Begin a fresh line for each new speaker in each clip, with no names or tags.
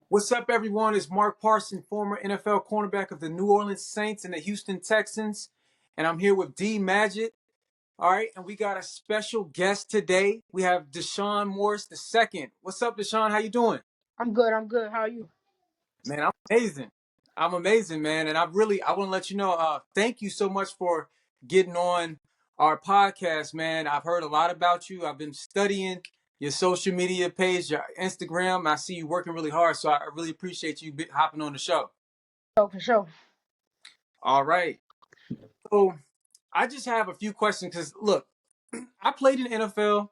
What's up, everyone? It's Mark Parson, former NFL cornerback of the New Orleans Saints and the Houston Texans. And I'm here with D Magic. All right, and we got a special guest today. We have Dashaun Morris II. What's up, Dashaun? How you doing?
I'm good. I'm good. How are you?
Man, I'm amazing. I'm amazing, man. And I want to let you know, thank you so much for getting on our podcast, man. I've heard a lot about you. I've been studying your social media page, your Instagram. I see you working really hard. So I really appreciate you hopping on the show.
Oh, for sure.
All right. So I just have a few questions because look, I played in the NFL.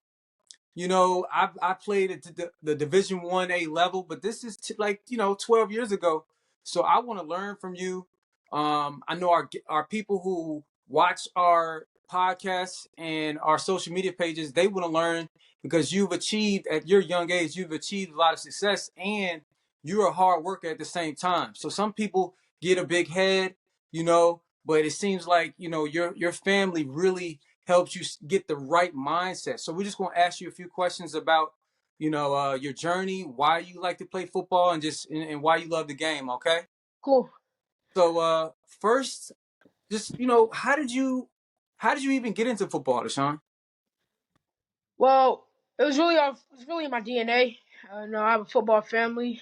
I played at the Division 1A level, but this is 12 years ago. So I want to learn from you. I know our people who watch our podcasts and our social media pages, they want to learn because you've achieved at your young age, you've achieved a lot of success and you're a hard worker at the same time. So some people get a big head, but it seems like, your family really helps you get the right mindset. So we're just going to ask you a few questions about, your journey, why you like to play football, and why you love the game. Okay.
Cool.
So first, just how did you even get into football, Dashaun?
Well, it was really in my DNA. I have a football family.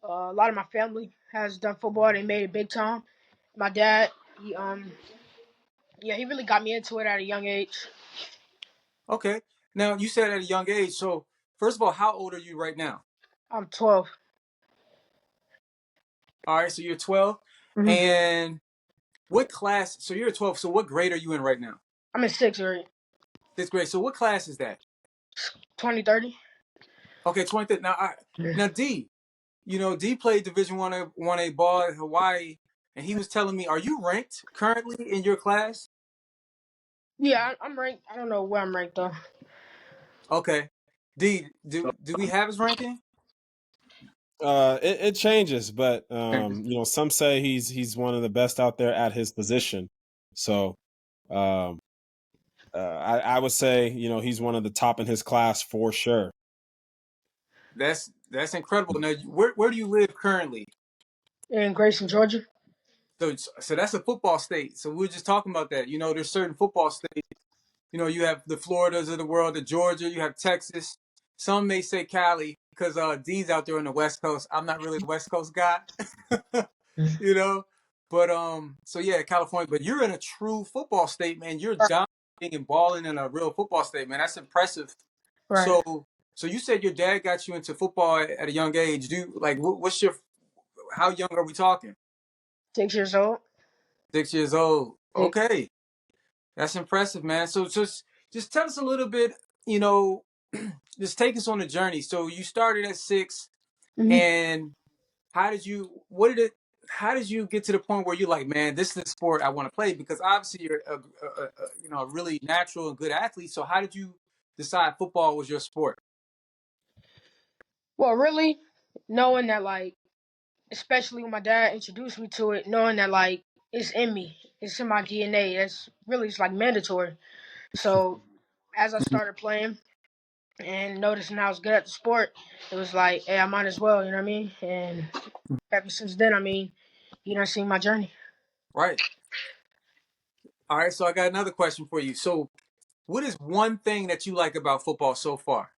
A lot of my family has done football. They made it big time. My dad, he really got me into it at a young age.
Okay. Now you said at a young age. So first of all, how old are you right now?
I'm 12.
All right. So you're 12,
Mm-hmm.
and what class? So you're 12. So what grade are you in right now?
I'm in sixth grade.
Sixth grade. So what class is that?
2030.
Okay, 20. Now D. D played Division 1A ball at Hawaii, and he was telling me, "Are you ranked currently in your class?"
Yeah, I'm ranked. I don't know where I'm ranked though.
Okay, D, do we have his ranking?
It changes, but some say he's one of the best out there at his position. So, um, I would say he's one of the top in his class for sure.
That's incredible. Now, where do you live currently?
In Grayson, Georgia.
So that's a football state. So we were just talking about that. There's certain football states. You have the Floridas of the world, the Georgia. You have Texas. Some may say Cali because D's out there on the West Coast. I'm not really a West Coast guy. you know. But so yeah, California. But you're in a true football state, man. You're dominating and balling in a real football state, man. That's impressive.
Right.
So you said your dad got you into football at a young age. What's your? How young are we talking?
6 years old.
6 years old.
Six.
Okay, that's impressive, man. So just tell us a little bit. You know, just take us on the journey. So you started at 6,
Mm-hmm.
and how did you? What did it? How did you get to the point where you're like, man, this is the sport I want to play? Because obviously you're a really natural and good athlete. So how did you decide football was your sport?
Well, really, knowing that especially when my dad introduced me to it, knowing that it's in me, it's in my DNA. That's really it's like mandatory. So as I started playing and noticing I was good at the sport, it was like, hey, I might as well, you know what I mean? And ever since then, you don't see my journey.
Right. All right. So I got another question for you. So what is one thing that you like about football so far?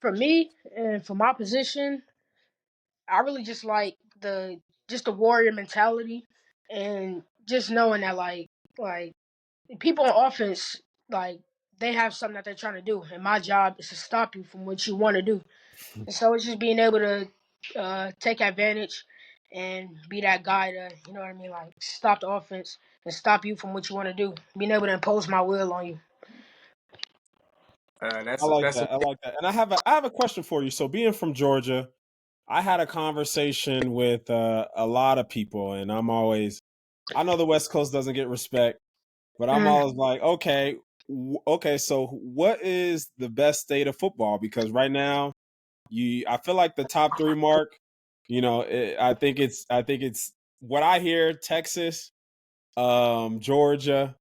For me and for my position, I really just like the warrior mentality and just knowing that like people on offense, like they have something that they're trying to do, and my job is to stop you from what you want to do. And so it's just being able to take advantage and be that guy to, you know what I mean, like stop the offense and stop you from what you want to do. Being able to impose my will on you.
I like that. I like that. And I have a question for you. So, being from Georgia, I had a conversation with a lot of people, and I know the West Coast doesn't get respect, but I'm
Mm.
always like, okay, so what is the best state of football? Because right now, I feel like the top three mark. I think it's what I hear: Texas, Georgia,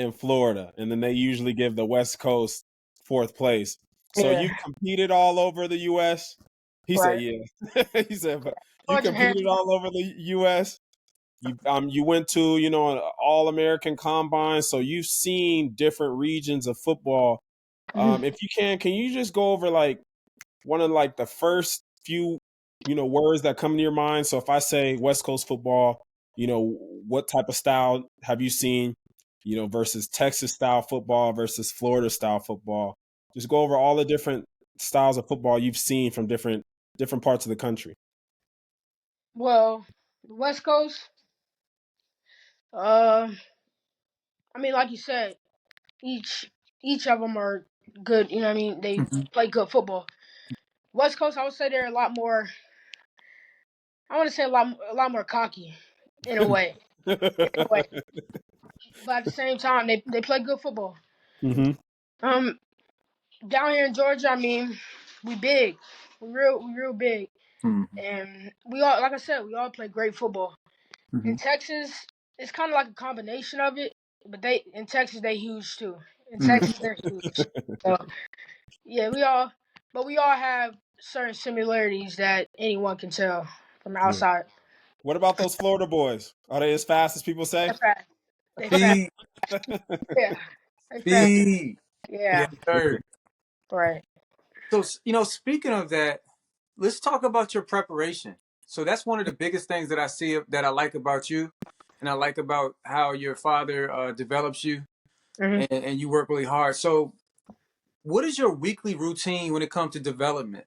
and Florida, and then they usually give the West Coast fourth place. So
Yeah,
you've competed all over the U.S. He said,
right.
"Yeah." He said, "But you
Georgia
competed
hands.
all over the U.S. You went to an All American combine, so you've seen different regions of football.
Mhm.
If you can you just go over like one of like the first few words that come to your mind? So if I say West Coast football, what type of style have you seen? Versus Texas style football versus Florida style football. Just go over all the different styles of football you've seen from different parts of the country.
Well, the West Coast. Uh, I mean, like you said, each each of them are good. You know what I mean? They
Mhm.
play good football. West Coast, I would say they're a lot more. I want to say a lot more cocky, in a way. In a way, but at the same time, they play good football.
Hmm.
Um, down here in Georgia, I mean, we big, we real big,
Mhm.
and we all, like I said, we all play great football. In
Mhm.
Texas, it's kind of like a combination of it, but they in Texas they huge too. In
Mhm.
Texas they're huge. So yeah, we all have certain similarities that anyone can tell from
Yeah.
outside.
What about those Florida boys? Are they as fast as people say?
They're fast. They fast.
Speed,
Yeah, they fast.
speed.
Yeah,
Yes, sir.
right.
So, speaking of that, let's talk about your preparation. So that's one of the biggest things that I see that I like about you, and I like about how your father develops you,
Hmm.
and you work really hard. So, what is your weekly routine when it comes to development?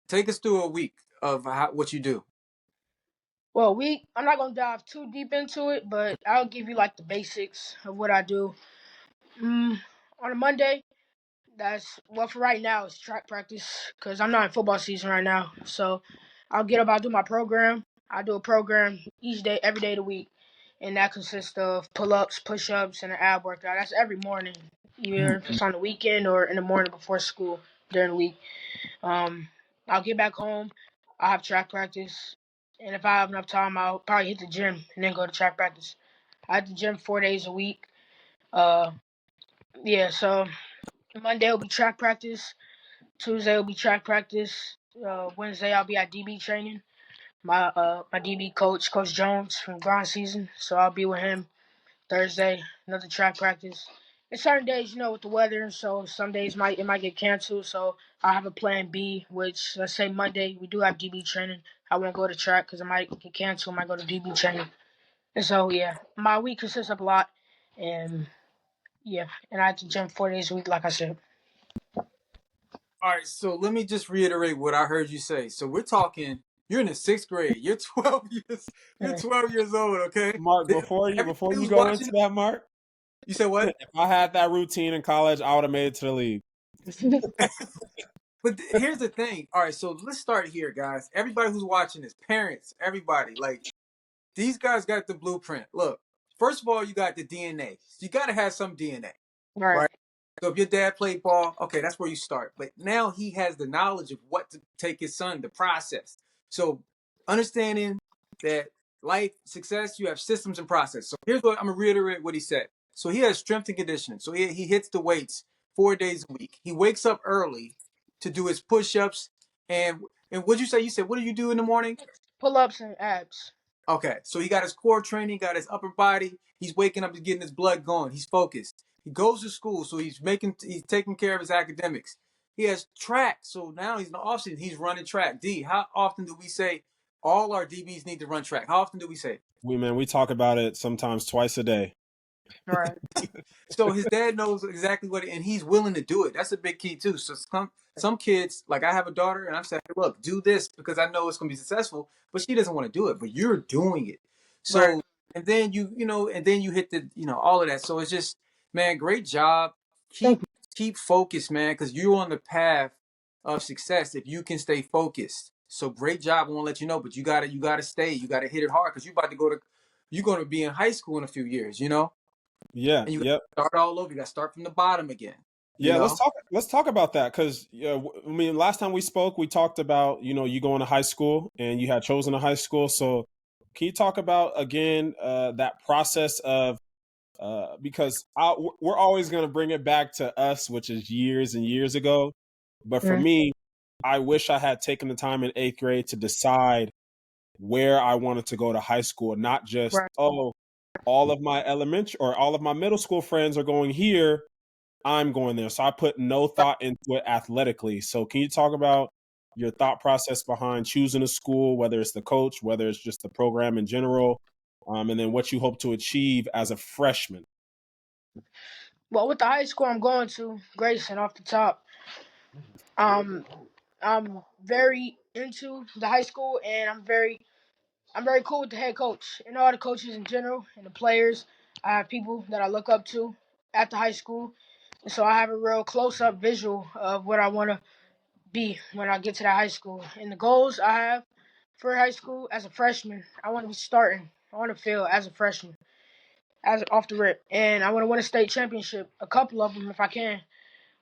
Take us through a week of what you do.
Well, I'm not gonna dive too deep into it, but I'll give you like the basics of what I do. On a Monday, that's well for right now. It's track practice because I'm not in football season right now. So I'll get up. I'll do my program. I do a program each day, every day of the week, and that consists of pull-ups, push-ups, and an ab workout. That's every morning, either if it's on the weekend or in the morning before school during the week. Um, I'll get back home. I'll have track practice, and if I have enough time, I'll probably hit the gym and then go to track practice. I hit the gym 4 days a week. Uh, yeah. So Monday will be track practice. Tuesday will be track practice. Wednesday I'll be at DB training. My DB coach, Coach Jones from Grind Season, so I'll be with him. Thursday, another track practice. And certain days, with the weather, so some days it might get canceled. So I have a plan B, which let's say Monday we do have DB training. I won't go to track because it might get canceled. I might go to DB training. And so yeah, my week consists of a lot, and yeah, and I have to gym 4 days a week, like I said.
All right, so let me just reiterate what I heard you say. So we're talking. You're in the sixth grade. You're 12 years. You're
Yeah.
12 years old. Okay.
Mark,
Everybody
before you
who's
go into
watching,
that, Mark,
you said what?
if I had that routine in college, I would have made it to the league.
But here's the thing. All right, so let's start here, guys. Everybody who's watching this, parents, everybody, like these guys got the blueprint. Look, first of all, you got the DNA. You got to have some DNA,
Right.
right? So if your dad played ball, okay, that's where you start. But now he has the knowledge of what to take his son, the process. So understanding that life, success, you have systems and process. So here's what I'm gonna reiterate what he said. So he has strength and conditioning. So he hits the weights 4 days a week. He wakes up early to do his push-ups. And what'd you say? You said, what do you do in the morning?
Pull ups and abs.
Okay, so he got his core training, got his upper body. He's waking up, he's getting his blood going. He's focused. He goes to school, so he's taking care of his academics. He has track, so now he's in the offseason. He's running track. D, how often do we say all our DBs need to run track? How often do we say?
We talk about it sometimes twice a day.
Right.
So his dad knows exactly what, and he's willing to do it. That's a big key too. So some kids, like I have a daughter, and I'm saying, hey, look, do this because I know it's going to be successful, but she doesn't want to do it. But you're doing it.
Right.
So and then and then you hit the, all of that. So it's just, man, great job.
Thank
Keep keep focused, man, because you're on the path of success if you can stay focused. So great job. I want to let you know, but you gotta stay. You gotta hit it hard because you're going to be in high school in a few years.
Yeah,
And you got
yep.
to start all over. You got to start from the bottom again. You
Yeah,
know.
let's talk about that because I mean, last time we spoke, we talked about you going to high school and you had chosen a high school. So, can you talk about again that process of because we're always going to bring it back to us, which is years and years ago. But for
Mhm.
me, I wish I had taken the time in 8th grade to decide where I wanted to go to high school, not just,
Right.
oh, all of my elementary or all of my middle school friends are going here, I'm going there. So I put no thought into it athletically. So can you talk about your thought process behind choosing a school, whether it's the coach, whether it's just the program in general, and then what you hope to achieve as a freshman?
Well, with the high school I'm going to, Grayson, off the top, um, I'm very into the high school, and I'm very cool with the head coach and all the coaches in general and the players. I have people that I look up to at the high school, and so I have a real close up visual of what I want to be when I get to that high school. And the goals I have for high school as a freshman, I want to be starting. I want to feel as a freshman, as off the rip, and I want to win a state championship, a couple of them if I can,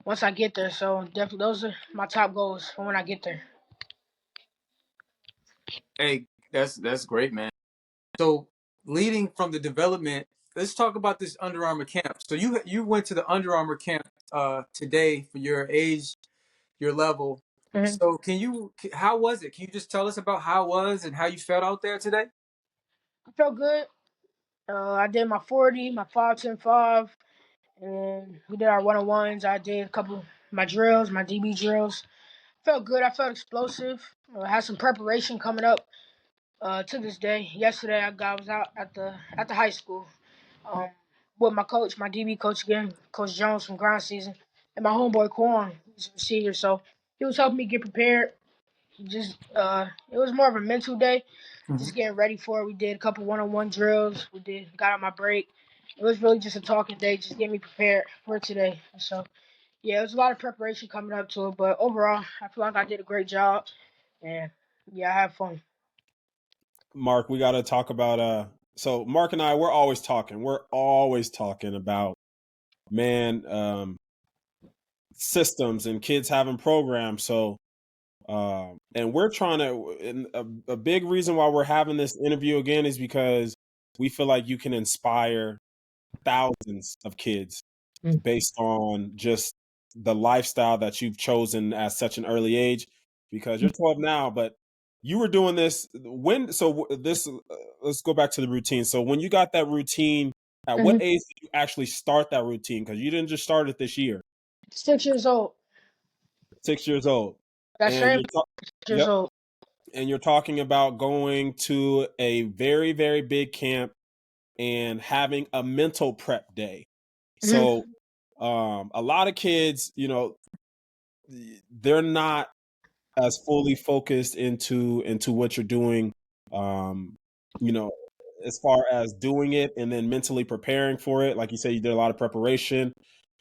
once I get there. So definitely, those are my top goals for when I get there.
Hey, that's great, man. So leading from the development, let's talk about this Under Armour camp. So you went to the Under Armour camp today for your age, your level.
Mm-hmm.
So how was it? Can you just tell us about how it was and how you felt out there today?
I felt good. I did my 40, my 5, 10, 5, and we did our 1-on-1s. I did a couple of my drills, my DB drills. Felt good. I felt explosive. I had some preparation coming up to this day. Yesterday, I was out at the high school um, with my coach, my DB coach again, Coach Jones from ground season, and my homeboy Quan, he's a senior. So he was helping me get prepared. Just it was more of a mental day,
Mhm.
just getting ready for it. We did a couple 1-on-1 drills. Got on my break. It was really just a talking day, just getting me prepared for today. So yeah, it was a lot of preparation coming up to it, but overall, I feel like I did a great job, and yeah, I had fun.
Mark, we got to talk about so Mark and I, we're always talking. We're always talking about, man, systems and kids having programs. So and we're trying to, and a big reason why we're having this interview again is because we feel like you can inspire thousands of kids
Mm.
based on just the lifestyle that you've chosen at such an early age, because you're 12 now, but you were doing this when, so this, let's go back to the routine. So when you got that routine, at what
Mm-hmm.
age did you actually start that routine? Because you didn't just start it this year.
6 years old.
6 years old.
That
And
same
you're,
6 years
yep.
old.
And you're talking about going to a very, very big camp and having a mental prep day.
Mm-hmm.
So a lot of kids, they're not as fully focused into what you're doing, um, you know, as far as doing it and then mentally preparing for it. Like you said, you did a lot of preparation.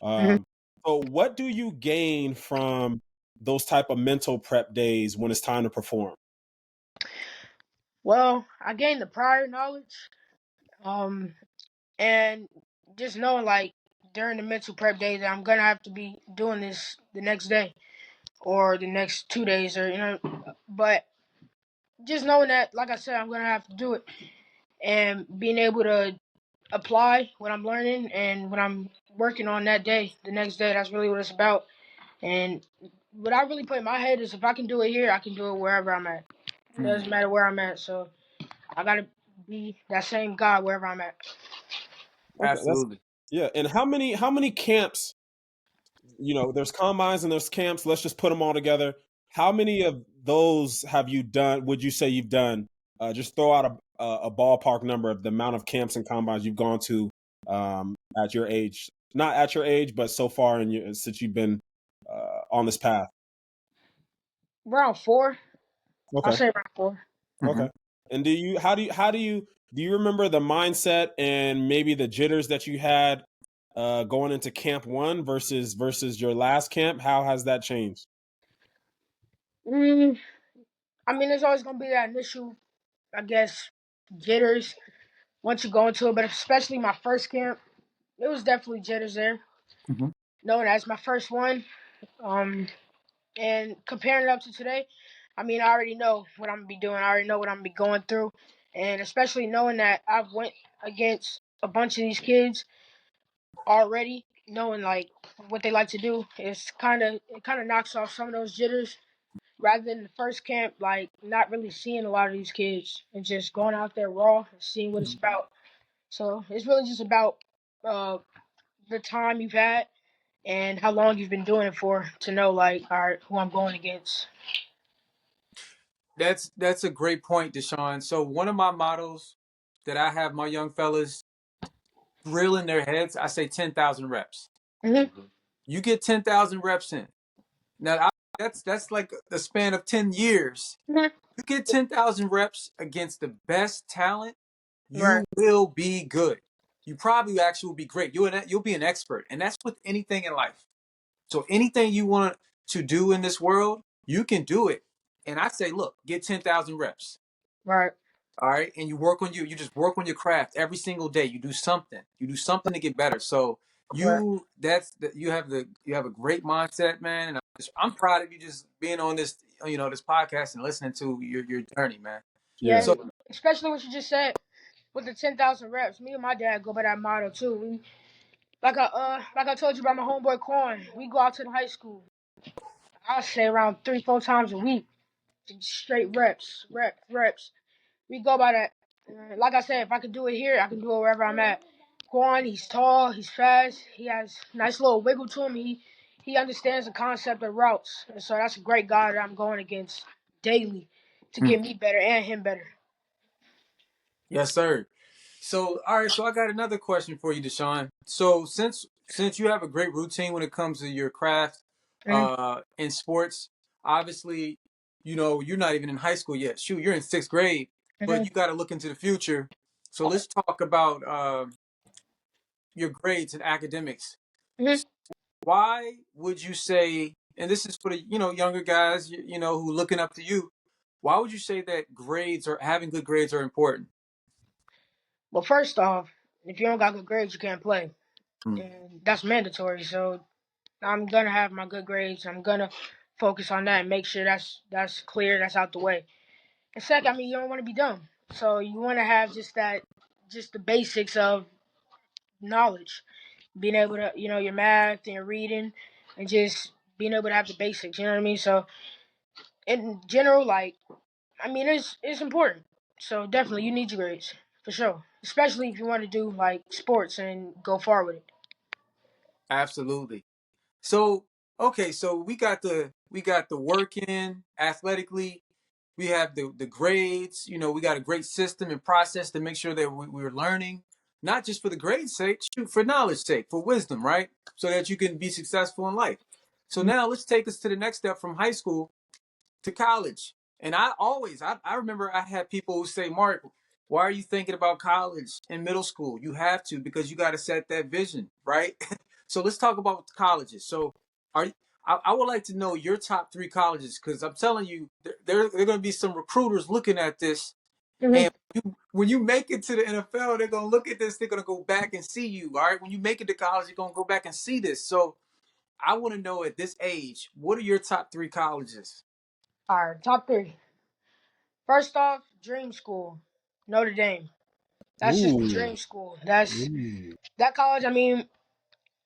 Mm-hmm.
Um, so what do you gain from those type of mental prep days when it's time to perform?
Well, I gained the prior knowledge, um, and just knowing like during the mental prep day that I'm gonna have to be doing this the next day or the next 2 days, or but just knowing that, like I said, I'm gonna have to do it, and being able to apply what I'm learning and what I'm working on that day, the next day. That's really what it's about. And what I really put in my head is if I can do it here, I can do it wherever I'm at. It doesn't matter where I'm at. So I gotta be that same guy wherever I'm at.
Okay, that's
Absolutely.
yeah. And how many camps, there's combines and there's camps. Let's just put them all together. How many of those have you done? Would you say you've done? Just throw out a ballpark number of the amount of camps and combines you've gone to at your age. Not at your age, but so far since you've been on this path.
Round 4, I'll
Okay.
say round 4.
Mhm.
Okay. And do you remember the mindset and maybe the jitters that you had going into camp one versus your last camp? How has that changed?
Mm, I mean, there's always gonna be that initial, I guess, jitters once you go into it, but especially my first camp, it was definitely jitters there.
Mhm.
Knowing that's my first one, um, and comparing it up to today, I mean, I already know what I'm gonna be doing. I already know what I'm gonna be going through, and especially knowing that I've went against a bunch of these kids, already, knowing like what they like to do, it kind of knocks off some of those jitters. Rather than the first camp, like not really seeing a lot of these kids and just going out there raw and seeing what it's about. So it's really just about uh, the time you've had and how long you've been doing it for to know like, all right, who I'm going against.
That's a great point, Dashaun. So one of my mottos that I have my young fellas drill in their heads, I say 10,000 reps.
Mm-hmm.
You get 10,000 reps in. Now that's like a span of 10 years.
Mm-hmm.
You get 10,000 reps against the best talent,
Right,
you will be good. You probably actually will be great. You'll be an expert, and that's with anything in life. So anything you want to do in this world, you can do it. And I say, look, get 10,000 reps.
right,
All right. And you work on you just work on your craft every single day. You do something. You do something to get better. So
right.
you have a great mindset, man. And I'm proud of you just being on this, this podcast and listening to your journey, man.
Yeah,
Yeah.
So
especially what you just said with the 10,000 reps. Me and my dad go by that motto too. Like I told you about my homeboy Corn. We go out to the high school. I say around 3, 4 times a week, straight reps. We go by that. Like I said, if I could do it here, I can do it wherever I'm at. Quan, he's tall, he's fast, he has nice little wiggle to him. He understands the concept of routes, and so that's a great guy that I'm going against daily to
hmm,
get me better and him better.
yes, sir. So all right, so I got another question for you, Dashaun. So since you have a great routine when it comes to your craft
Mm-hmm.
in sports, obviously, you're not even in high school yet. Shoot, you're in sixth grade, but
Mm-hmm.
you got to look into the future. So let's talk about your grades and academics.
Mm-hmm.
Why would you say, and this is for the younger guys, who looking up to you, why would you say that grades or having good grades are important?
Well, first off, if you don't got good grades, you can't play,
Hmm.
and that's mandatory. So I'm gonna have my good grades. I'm gonna focus on that and make sure that's clear, that's out the way. And second, I mean, you don't want to be dumb. So you want to have just the basics of knowledge, being able to, your math and your reading, and just being able to have the basics. You know what I mean? So in general, like, I mean, it's important. So definitely, you need your grades for sure, especially if you want to do like sports and go far with it.
Absolutely. So okay, so we got the work in athletically. We have the grades. We got a great system and process to make sure that we're learning, not just for the grades' sake, shoot, for knowledge sake, for wisdom, right? So that you can be successful in life. So now let's take us to the next step from high school to college. And I remember I had people who say, Mark, why are you thinking about college in middle school? You have to, because you got to set that vision, right? So let's talk about colleges. So are I would like to know your top three colleges, because I'm telling you, there are going to be some recruiters looking at this,
Mm-hmm.
and when you make it to the NFL, they're going to look at this. They're going to go back and see you. All right, when you make it to college, you're going to go back and see this. So I want to know at this age, what are your top three colleges?
All right, top three. First off, Dream School, Notre Dame. That's just the
Ooh.
dream school. That's
Ooh.
that college. I mean,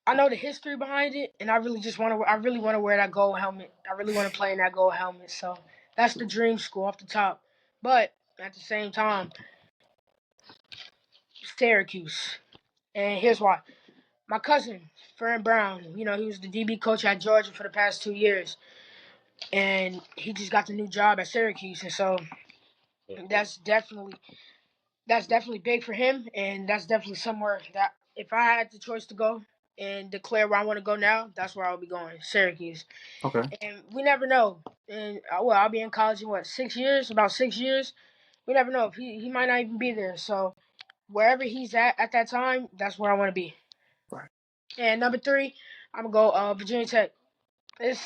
I know the history behind it, and I really just want to. I really want to wear that gold helmet. I really want to play in that gold helmet. So that's the dream school off the top. But at the same time, Syracuse, and here's why. My cousin, Fern Brown, he was the DB coach at Georgia for the past 2 years, and he just got the new job at Syracuse, and so that's definitely that's definitely big for him, and that's definitely somewhere that if I had the choice to go and declare where I want to go now, that's where I'll be going, Syracuse.
Okay.
And we never know. And I'll be in college in what 6 years? About 6 years. We never know if he might not even be there. So wherever he's at that time, that's where I want to be.
Right.
And number three, I'm gonna go Virginia Tech. It's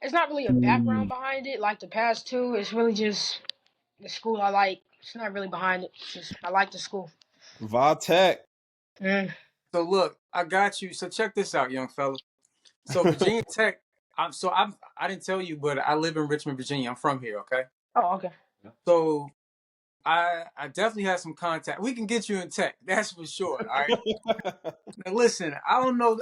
it's not really a background
Mm.
behind it like the past two. It's really just the school I like. It's not really behind it. It's just I like the school.
Tech.
Mm.
So look, I got you. So check this out, young fella. So Virginia Tech. I didn't tell you, but I live in Richmond, Virginia. I'm from here. Okay.
Oh, okay.
So I definitely have some contact. We can get you in tech. That's for sure. All right. Now listen, I don't know.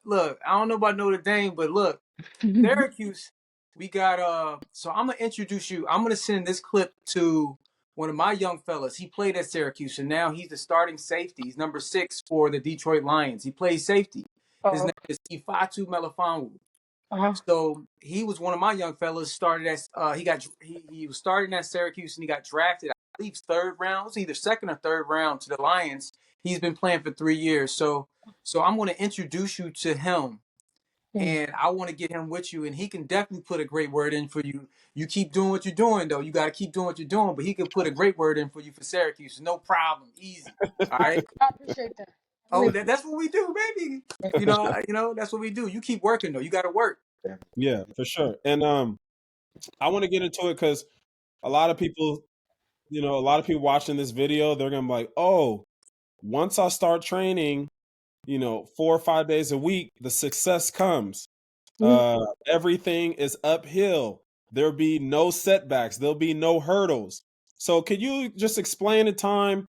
Look. I don't know about Notre Dame, but look, Syracuse. We got So I'm gonna introduce you. I'm gonna send this clip to one of my young fellas. He played at Syracuse, and now he's the starting safety. He's number 6 for the Detroit Lions. He plays safety. His
Oh,
name is Ifatu Melifonwu.
uh-huh.
So he was one of my young fellas. Started as he was starting at Syracuse, and he got drafted. I believe third round. It was either second or third round to the Lions. He's been playing for 3 years. So I'm going to introduce you to him,
Mm.
and I want to get him with you, and he can definitely put a great word in for you. You keep doing what you're doing, though. You got to keep doing what you're doing, but he can put a great word in for you for Syracuse. No problem, easy. All right.
I appreciate that.
Oh, that's what we do, baby. That's what we do. You keep working though. You got to work.
Yeah, for sure. And I want to get into it because a lot of people, a lot of people watching this video, they're gonna be like, "Oh, once I start training, 4 or 5 days a week, the success comes.
Mhm.
Everything is uphill. There'll be no setbacks. There'll be no hurdles." So, could you just explain the time?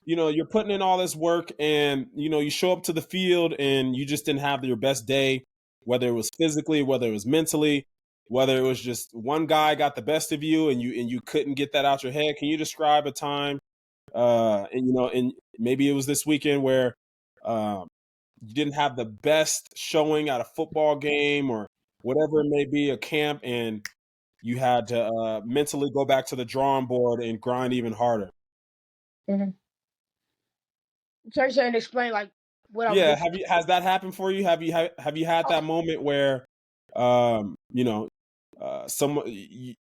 You're putting in all this work, and you show up to the field, and you just didn't have your best day, whether it was physically, whether it was mentally, whether it was just one guy got the best of you, and you couldn't get that out your head. Can you describe a time? And maybe it was this weekend where um, you didn't have the best showing at a football game or whatever it may be, a camp, and you had to mentally go back to the drawing board and grind even harder.
Mhm. So you're saying explain like what I was
Yeah,
doing.
has that happened for you? Have you had that moment where um, you know, someone someone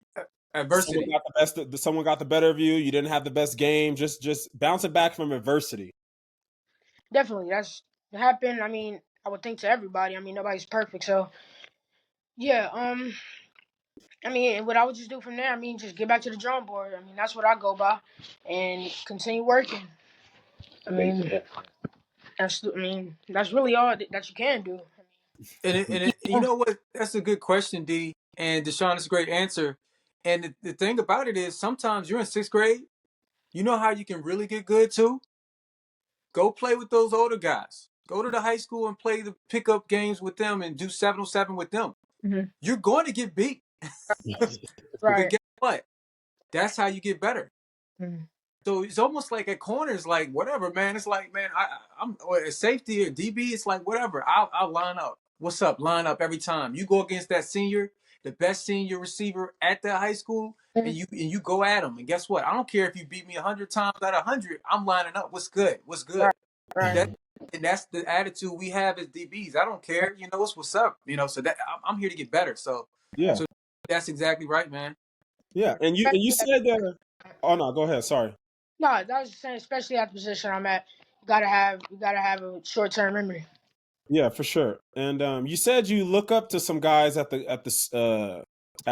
Adversity.
got the best, someone got the better of you, you didn't have the best game, just bouncing back from adversity.
Definitely, that's happened. I mean, I would think to everybody. I mean, nobody's perfect, so yeah. I mean, what I would just do from there. I mean, just get back to the drawing board. I mean, that's what I go by, and continue working. I mean, that's really all that you can do.
And you know what? That's a good question, D. And Dashaun, it's a great answer. And the thing about it is, sometimes you're in 6th grade. You know how you can really get good too? Go play with those older guys. Go to the high school and play the pickup games with them and do 7-on-7 with them.
Hmm.
You're going to get beat. But
Right.
guess what? That's how you get better.
Hmm.
So it's almost like at corners, like whatever, man. It's like, man, I'm or at safety or DB. It's like whatever. I'll line up. What's up? Line up every time. You go against that senior, the best senior receiver at that high school,
Hmm.
and you go at him. And guess what? I don't care if you beat me 100 times out of 100. I'm lining up. What's good? What's good?
Right. Right.
That and that's the attitude we have as DBs. I don't care. What's up. So that I'm here to get better. So
Yeah,
so that's exactly right, man.
yeah. And you said that. Oh no, go ahead. Sorry.
No, that was just saying, especially at the position I'm at, you gotta have a short term memory.
Yeah, for sure. And you said you look up to some guys at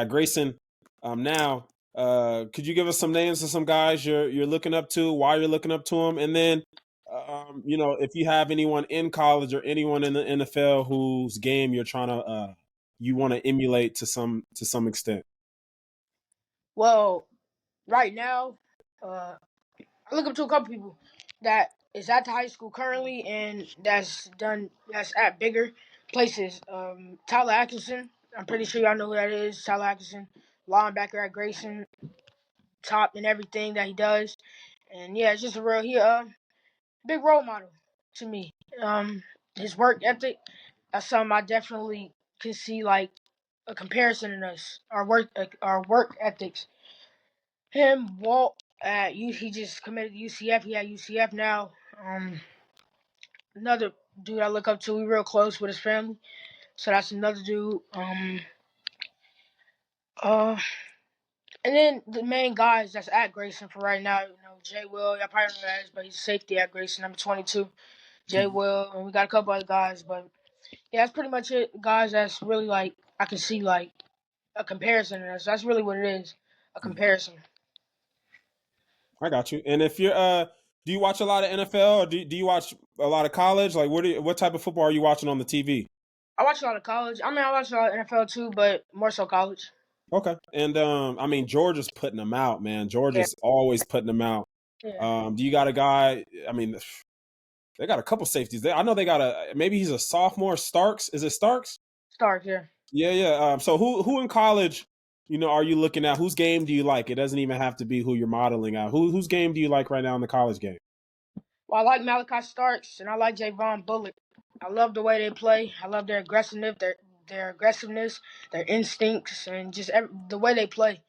Grayson. Now, could you give us some names of some guys you're looking up to? Why you're looking up to them? And then, if you have anyone in college or anyone in the NFL whose game you're trying to you want to emulate to some extent.
Well, right now, I look up to a couple people that is at the high school currently and that's at bigger places. Tyler Atkinson, I'm pretty sure y'all know who that is. Tyler Atkinson, linebacker at Grayson, top in everything that he does, and yeah, it's just a real big role model to me. His work ethic, that's something I definitely can see like a comparison in us. Our work ethics. Him, Walt, he just committed to UCF. He at UCF now. Another dude I look up to. We real close with his family, so that's another dude. Uh, and then the main guys that's at Grayson for right now. Jay Will. Y'all probably know that is, but he's a safety at Grayson, number 22. Jay
Mhm.
Will, and we got a couple other guys, but yeah, that's pretty much it. Guys, that's really like I can see like a comparison in us. That's really what it is, a comparison.
I got you. And if you're do you watch a lot of NFL or do you watch a lot of college? Like what type of football are you watching on the TV?
I watch a lot of college. I mean, I watch a lot of NFL too, but more so college.
Okay. And I mean, Georgia's putting them out, man.
Yeah,
Georgia's always putting them out.
yeah.
Do you got a guy? I mean, they got a couple safeties. I know they got a maybe he's a sophomore. Starks, is it Starks?
Stark, yeah.
Yeah, yeah. So who in college, are you looking at? Whose game do you like? It doesn't even have to be who you're modeling out. Whose game do you like right now in the college game?
Well, I like Malachi Starks and I like Javon Bullock. I love the way they play. I love their aggressiveness, their instincts, and just the way they play.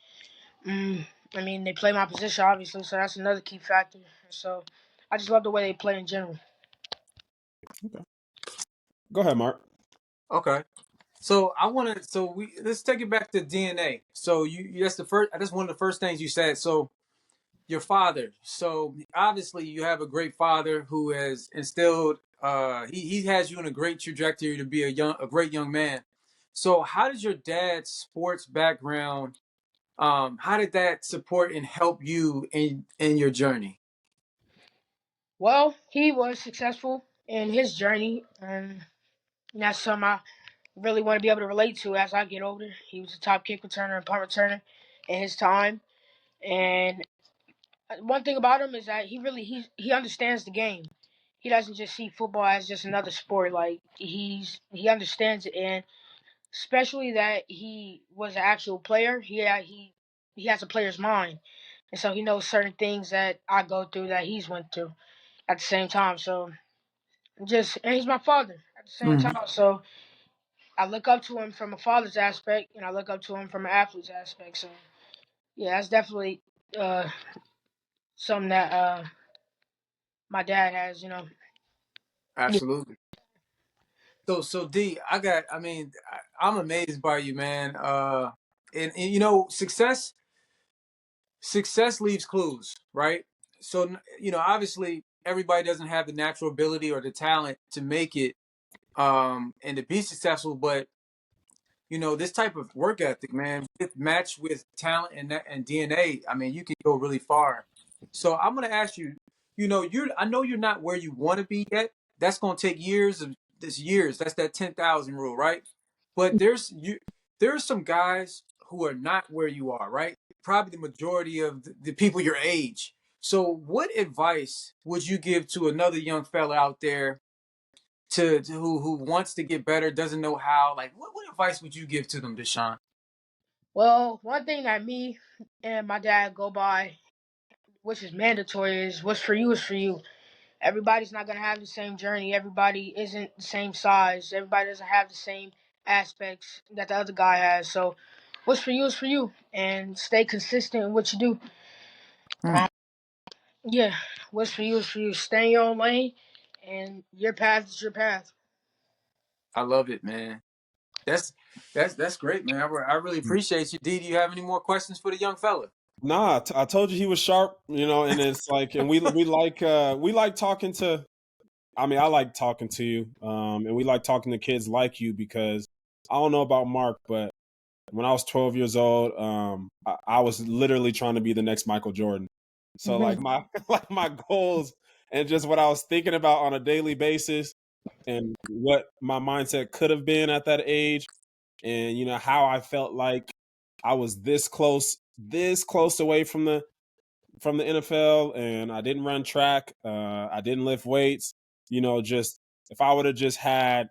Mm, I mean, they play my position obviously, so that's another key factor. So I just love the way they play in general.
Okay. Go ahead, Mark.
Okay. So I want to. So we let's take it back to DNA. So that's the first. That's one of the first things you said. So your father. So obviously you have a great father who has instilled. He has you in a great trajectory to be a great young man. So how does your dad's sports background? How did that support and help you in your journey?
Well, he was successful in his journey, and that's something I really want to be able to relate to as I get older. He was a top kick returner and punt returner in his time, and one thing about him is that he understands the game. He doesn't just see football as just another sport. Like he understands it, and especially that he was an actual player. He has a player's mind, and so he knows certain things that I go through that he's went through at the same time. So just and he's my father at the same
Mhm.
time. So I look up to him from a father's aspect, and I look up to him from an athlete's aspect. So yeah, that's definitely uh, something that my dad has. Yeah.
Absolutely. So D, I mean, I'm amazed by you, man. And success leaves clues, right? So obviously everybody doesn't have the natural ability or the talent to make it and to be successful, but this type of work ethic, man, matched with talent and DNA, I mean, you can go really far. So I'm gonna ask you, I know you're not where you want to be yet. That's gonna take years of this years. That's that 10,000 rule, right? But there's some guys who are not where you are, right? Probably the majority of the people your age. So what advice would you give to another young fella out there to who wants to get better, doesn't know how? Like, what advice would you give to them, Dashaun?
Well, one thing that me and my dad go by, which is mandatory, is what's for you is for you. Everybody's not gonna have the same journey. Everybody isn't the same size. Everybody doesn't have the same aspects that the other guy has. So, what's for you is for you, and stay consistent in what you do.
Hmm,
Um, yeah, what's for you is for you. Stay in your own lane, and your path is your path.
I love it, man. That's that's great, man. I really appreciate you. D, do you have any more questions for the young fella?
Nah, I told you he was sharp, and it's like, and we like talking to. I mean, I like talking to you, and we like talking to kids like you because I don't know about Mark, but when I was 12 years old, I was literally trying to be the next Michael Jordan. So
Hmm.
like my like my goals and just what I was thinking about on a daily basis and what my mindset could have been at that age and how I felt like I was this close away from the NFL and I didn't run track, I didn't lift weights, just if I would have just had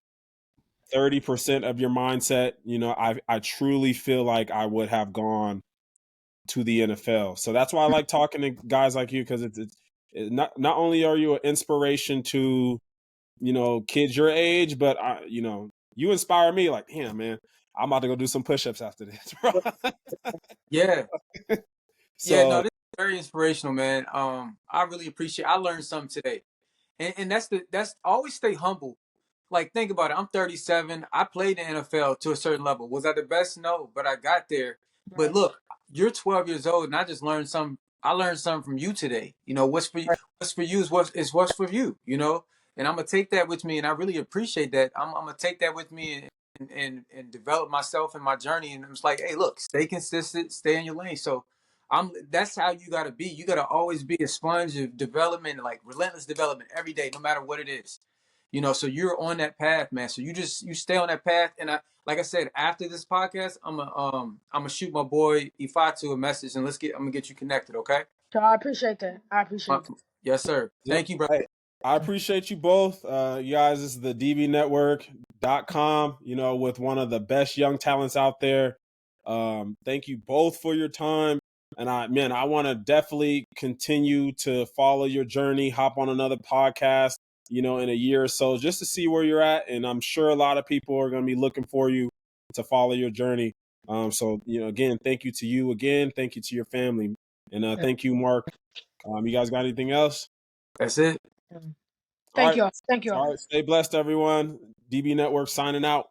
30% of your mindset, I truly feel like I would have gone to the NFL. So that's why I like talking to guys like you because not only are you an inspiration to kids your age, but you inspire me. Like, damn, man, I'm about to go do some push-ups after this, bro.
Yeah, yeah. No,
So
this is very inspirational, man. I really appreciate. I learned something today, and that's always stay humble. Like, think about it. I'm 37. I played in the NFL to a certain level. Was I the best? No, but I got there. But
Right,
look, you're 12 years old, and I just learned some. I learned something from you today. What's for you?
right.
What's for you is what's for you. And I'm gonna take that with me, and I really appreciate that. I'm gonna take that with me and develop myself in my journey. And it's like, hey, look, stay consistent, stay in your lane. So that's how you gotta be. You gotta always be a sponge of development, like relentless development every day, no matter what it is. You know, so you're on that path, man. So you stay on that path. And like I said, after this podcast, I'm gonna shoot my boy Ifatu a message and I'm gonna get you connected, okay?
So I appreciate that. I
Uh,
appreciate that.
yes, sir.
Yep.
Thank you, bro.
Hey, I appreciate you both. You guys, this is the dbnetwork.com, you know, with one of the best young talents out there. Thank you both for your time. And I want to definitely continue to follow your journey, hop on another podcast, you know, in a year or so, just to see where you're at. And I'm sure a lot of people are going to be looking for you to follow your journey. So, you know, again, thank you to you again. Thank you to your family. And thank you, Mark. You guys got anything else?
That's it.
All
Thank
right.
you all. Thank you all.
All right. Stay blessed, everyone. DB Network signing out.